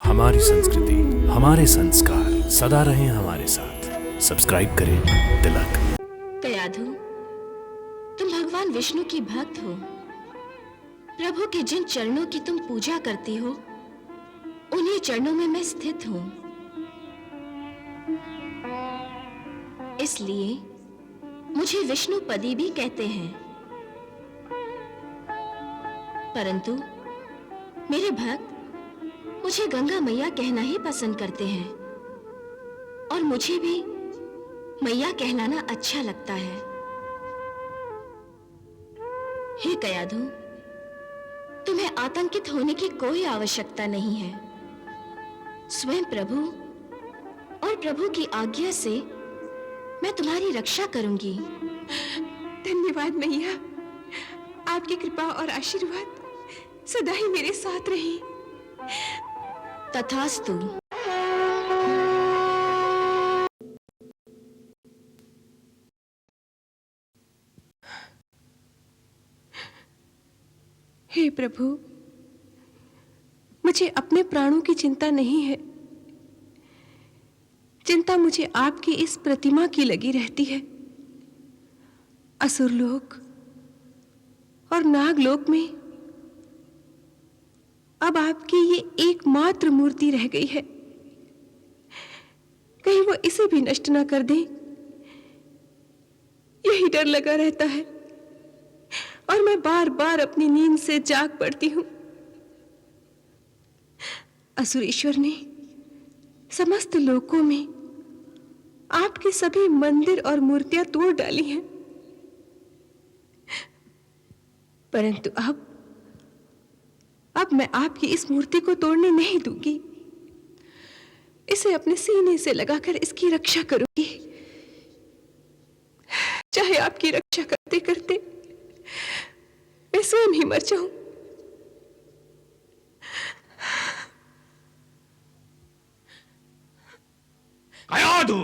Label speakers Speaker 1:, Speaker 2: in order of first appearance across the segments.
Speaker 1: हमारी संस्कृति, हमारे संस्कार सदा रहें हमारे साथ। सब्सक्राइब करें तिलक।
Speaker 2: कयाधु, तुम भगवान विष्णु की भक्त हो। प्रभु के जिन चरणों की तुम पूजा करती हो, उन्हीं चरणों में मैं स्थित हूं। इसलिए मुझे विष्णुपदी भी कहते हैं। परंतु मेरे भक्त मुझे गंगा मैया कहना ही पसंद करते हैं, और मुझे भी मैया कहलाना अच्छा लगता है। हे कयाधु, तुम्हें आतंकित होने की कोई आवश्यकता नहीं है। स्वयं प्रभु और प्रभु की आज्ञा से मैं तुम्हारी रक्षा करूंगी।
Speaker 3: धन्यवाद मैया, आपकी कृपा और आशीर्वाद सदा ही मेरे साथ रहे।
Speaker 2: तथास्तु।
Speaker 3: हे प्रभु, मुझे अपने प्राणों की चिंता नहीं है। चिंता मुझे आपकी इस प्रतिमा की लगी रहती है। असुरलोक और नागलोक में अब आपकी ये एकमात्र मूर्ति रह गई है। कहीं वो इसे भी नष्ट ना कर दें, यही डर लगा रहता है, और मैं बार बार अपनी नींद से जाग पड़ती हूं। असुरेश्वर ने समस्त लोकों में आपके सभी मंदिर और मूर्तियां तोड़ डाली हैं, परंतु अब मैं आपकी इस मूर्ति को तोड़ने नहीं दूंगी। इसे अपने सीने से लगाकर इसकी रक्षा करूंगी, चाहे आपकी रक्षा करते करते मैं स्वयं ही मर जाऊं।
Speaker 4: कयाधु,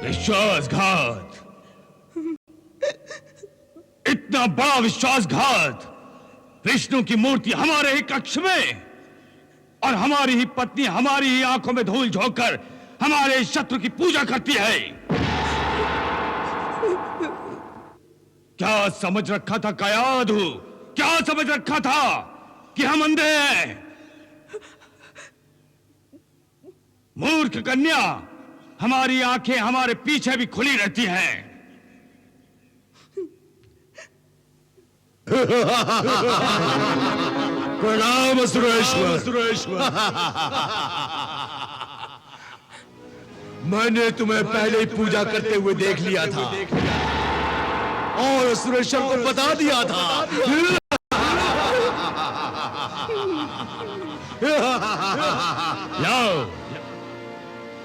Speaker 4: विश्वासघात, इतना बड़ा विश्वासघात। विष्णु की मूर्ति हमारे ही कक्ष में, और हमारी ही पत्नी हमारी ही आंखों में धूल झोंककर हमारे शत्रु की पूजा करती है। क्या समझ रखा था कयाधु? क्या समझ रखा था कि हम अंधे हैं? मूर्ख कन्या, हमारी आंखें हमारे पीछे भी खुली रहती हैं।
Speaker 5: प्रणाम असुरेश्वर। मैंने तुम्हें पहले ही पूजा करते हुए देख लिया था और असुरेश्वर को बता दिया था।
Speaker 4: लाओ,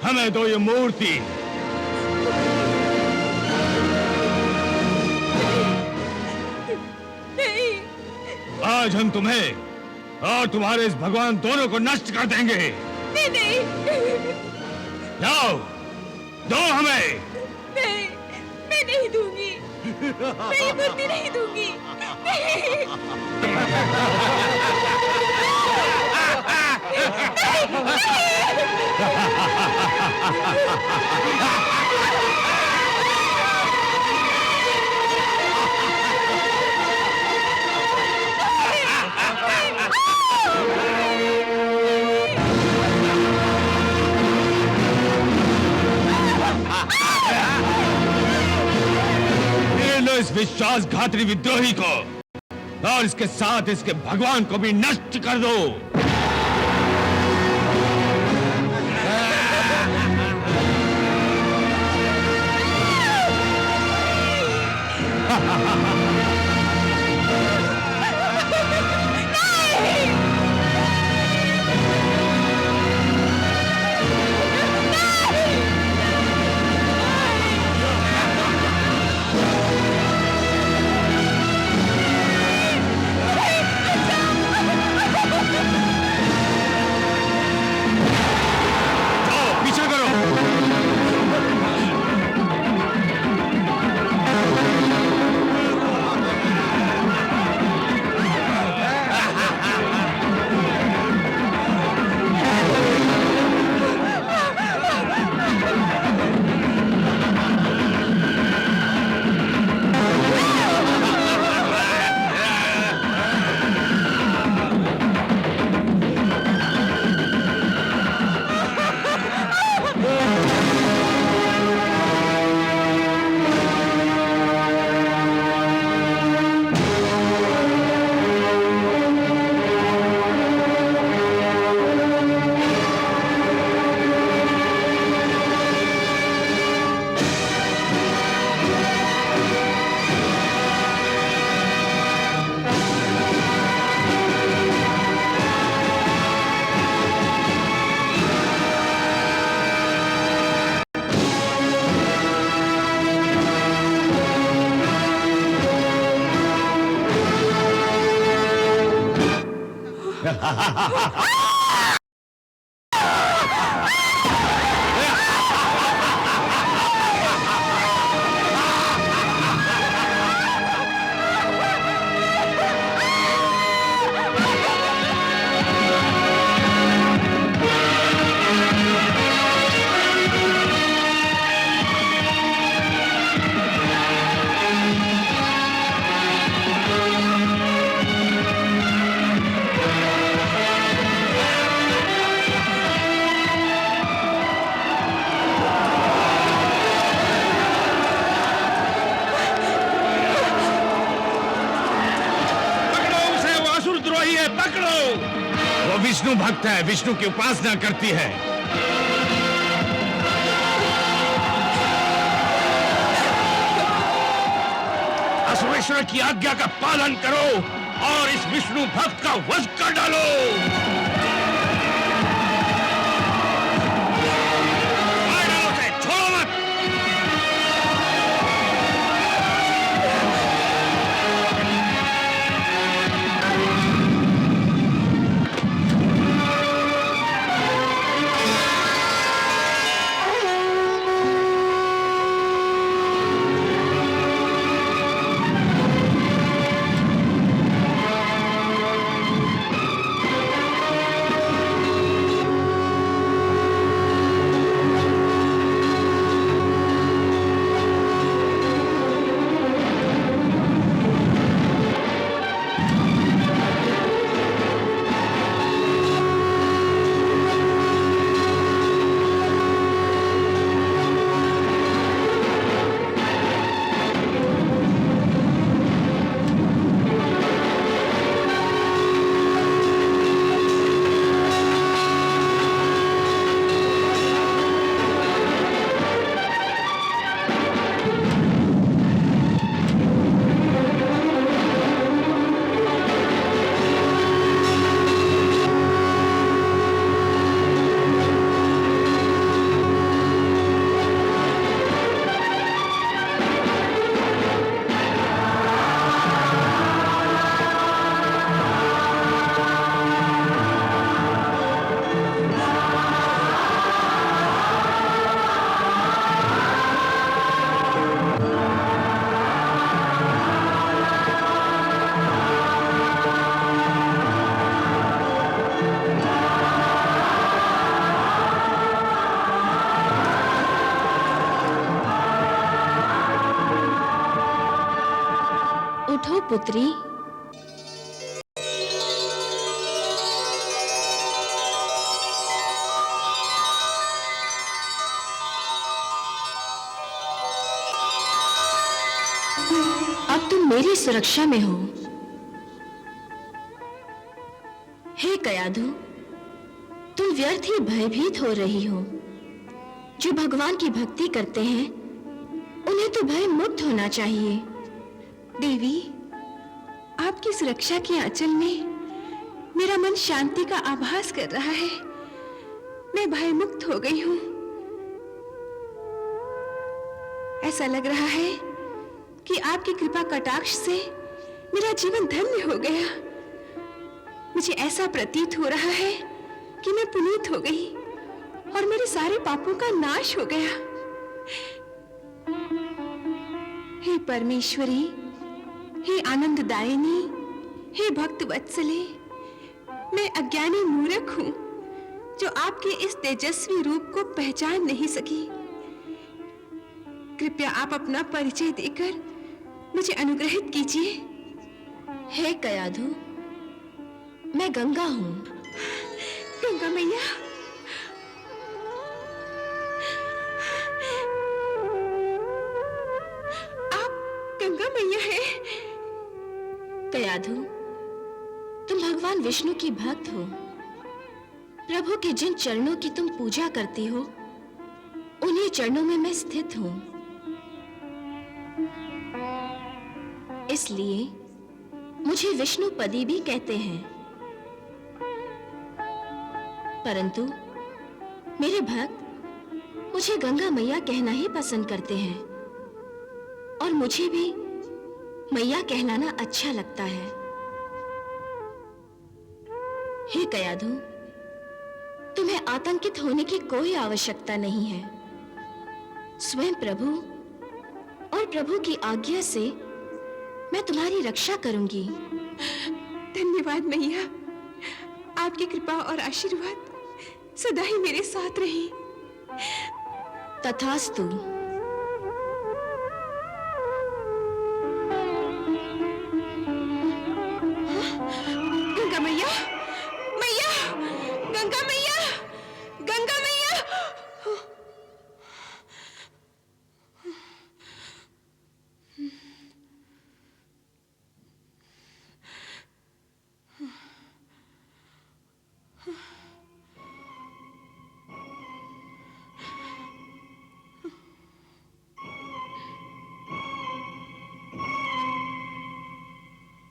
Speaker 4: हमें दो ये मूर्ति।
Speaker 3: नहीं,
Speaker 4: आज हम तुम्हें और तुम्हारे इस भगवान दोनों को नष्ट कर देंगे।
Speaker 3: नहीं, नहीं,
Speaker 4: लाओ, दो हमें।
Speaker 3: नहीं, मैं नहीं दूंगी। मैं ये मूर्ति नहीं दूंगी। नहीं।
Speaker 4: ये लो इस विश्वासघाती विद्रोही को, और इसके साथ इसके भगवान को भी नष्ट कर दो। वो विष्णु भक्त है, विष्णु की उपासना करती है। असुरेश्वर की आज्ञा का पालन करो और इस विष्णु भक्त का वध कर डालो। मार डालो उसे, छोड़ो मत।
Speaker 2: उठो पुत्री। अब तुम मेरी सुरक्षा में हो। हे कयाधु, तुम व्यर्थ ही भयभीत हो रही हो। जो भगवान की भक्ति करते हैं उन्हें तो भय मुक्त होना चाहिए।
Speaker 3: देवी, आपकी सुरक्षा के आंचल में मेरा मन शांति का आभास कर रहा है। मैं भय मुक्त हो गई हूं। ऐसा लग रहा है कि आपकी कृपा कटाक्ष से मेरा जीवन धन्य हो गया। मुझे ऐसा प्रतीत हो रहा है कि मैं पुनीत हो गई और मेरे सारे पापों का नाश हो गया। हे परमेश्वरी, हे आनंददायिनी, हे भक्त वत्सले, मैं अज्ञानी मूर्ख हूं जो आपके इस तेजस्वी रूप को पहचान नहीं सकी। कृपया आप अपना परिचय देकर मुझे अनुग्रहित कीजिए।
Speaker 2: हे कयाधु, मैं गंगा हूं।
Speaker 3: गंगा मैया, आप गंगा मैया हैं?
Speaker 2: कयाधु, तुम भगवान विष्णु की भक्त हो। प्रभु के जिन चरणों की तुम पूजा करती हो उन्हीं चरणों में मैं स्थित हूं। इसलिए मुझे विष्णुपदी भी कहते हैं। परंतु मेरे भक्त मुझे गंगा मैया कहना ही पसंद करते हैं और मुझे भी मैया कहलाना अच्छा लगता है। हे कयाधु, तुम्हें आतंकित होने की कोई आवश्यकता नहीं है। स्वयं प्रभु और प्रभु की आज्ञा से मैं तुम्हारी रक्षा करूंगी।
Speaker 3: धन्यवाद मैया, आपकी कृपा और आशीर्वाद सदा ही मेरे साथ रही।
Speaker 2: तथास्तु।
Speaker 3: गंगा मैया, मैया, गंगा मैया, गंगा मैया।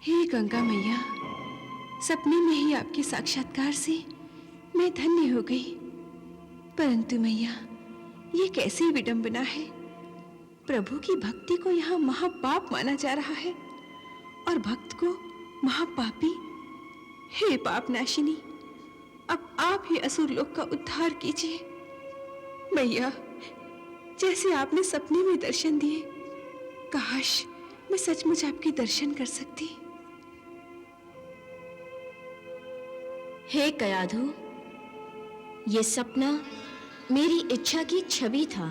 Speaker 3: हे गंगा मैया, सपने में ही आपके साक्षात्कार से मैं धन्य हो गई। परंतु मैया, ये कैसी विडंबना है। प्रभु की भक्ति को यहाँ महापाप माना जा रहा है और भक्त को महापापी। हे पाप नाशिनी, अब आप ही असुर लोक का उद्धार कीजिए। मैया, जैसे आपने सपने में दर्शन दिए, काश मैं सचमुच आपके दर्शन कर सकती।
Speaker 2: हे कयाधु, ये सपना मेरी इच्छा की छवि था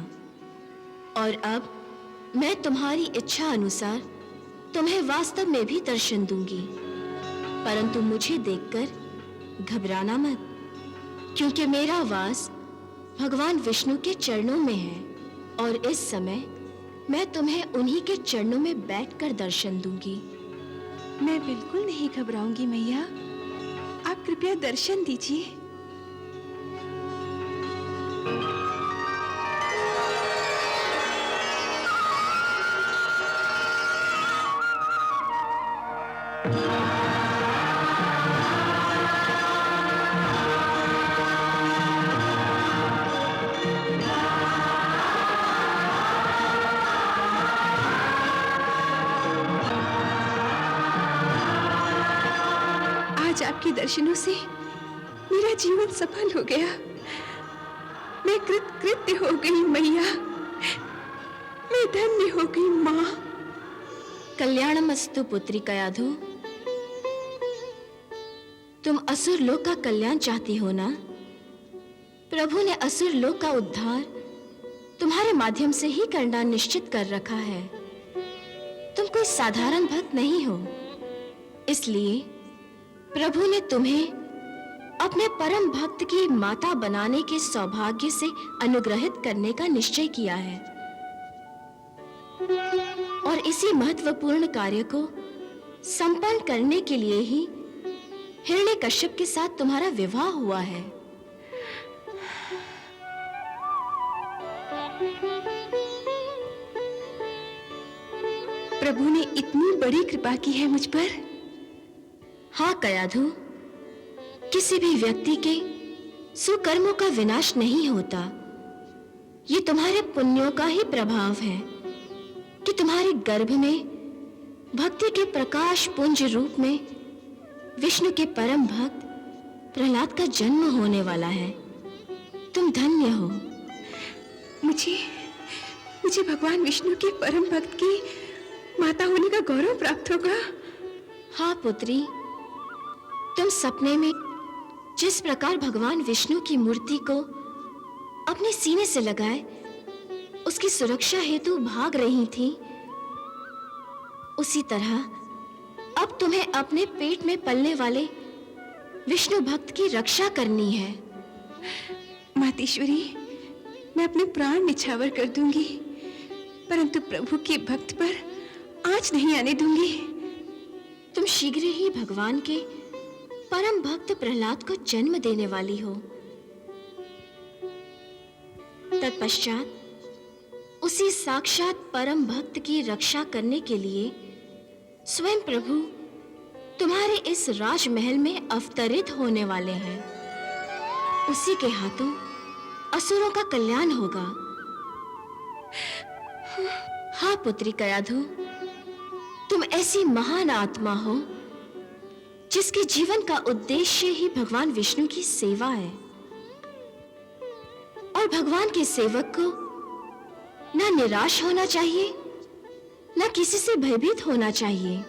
Speaker 2: और अब मैं तुम्हारी इच्छा अनुसार तुम्हें वास्तव में भी दर्शन दूंगी। परंतु मुझे देखकर घबराना मत, क्योंकि मेरा वास भगवान विष्णु के चरणों में है और इस समय मैं तुम्हें उन्हीं के चरणों में बैठकर दर्शन दूंगी।
Speaker 3: मैं बिल्कुल नहीं घबराऊंगी मैया, आप कृपया दर्शन दीजिए। आज आपके दर्शनों से मेरा जीवन सफल हो गया। मैं कृतकृत्य हो गई मैया, मैं धन्य हो गई माँ।
Speaker 2: कल्याणमस्तु पुत्री कयाधु। तुम असुर लोक का कल्याण चाहती हो ना? प्रभु ने असुर लोक का उद्धार तुम्हारे माध्यम से ही करना निश्चित कर रखा है। तुम कोई साधारण भक्त नहीं हो, इसलिए प्रभु ने तुम्हें अपने परम भक्त की माता बनाने के सौभाग्य से अनुग्रहित करने का निश्चय किया है और इसी महत्वपूर्ण कार्य को संपन्न करने के लिए ही हिरण्यकश्यप के साथ तुम्हारा विवाह हुआ है।
Speaker 3: प्रभु ने इतनी बड़ी कृपा की है मुझ पर।
Speaker 2: हाँ कयाधु, किसी भी व्यक्ति के सुकर्मों का विनाश नहीं होता। ये तुम्हारे पुण्यों का ही प्रभाव है कि तुम्हारे गर्भ में भक्ति के प्रकाश पुंज रूप में विष्णु के परम भक्त प्रहलाद का जन्म होने वाला है। तुम धन्य हो।
Speaker 3: मुझे भगवान विष्णु के परम भक्त की माता होने का गौरव प्राप्त होगा।
Speaker 2: हाँ पुत्री, तुम सपने में जिस प्रकार भगवान विष्णु की मूर्ति को अपने सीने से लगाए उसकी सुरक्षा हेतु भाग रही थी, उसी तरह अब तुम्हें अपने पेट में पलने वाले विष्णु भक्त की रक्षा करनी है।
Speaker 3: मातेश्वरी, मैं अपने प्राण निछावर कर दूंगी, परंतु प्रभु के भक्त पर आँच नहीं आने दूंगी।
Speaker 2: तुम शीघ्र ही भगवान के परम भक्त प्रहलाद को जन्म देने वाली हो। तत्पश्चात उसी साक्षात परम भक्त की रक्षा करने के लिए स्वयं प्रभु तुम्हारे इस राजमहल में अवतरित होने वाले हैं। उसी के हाथों असुरों का कल्याण होगा। हाँ पुत्री कयाधु, तुम ऐसी महान आत्मा हो जिसके जीवन का उद्देश्य ही भगवान विष्णु की सेवा है। और भगवान के सेवक को ना निराश होना चाहिए, ना किसी से भयभीत होना चाहिए।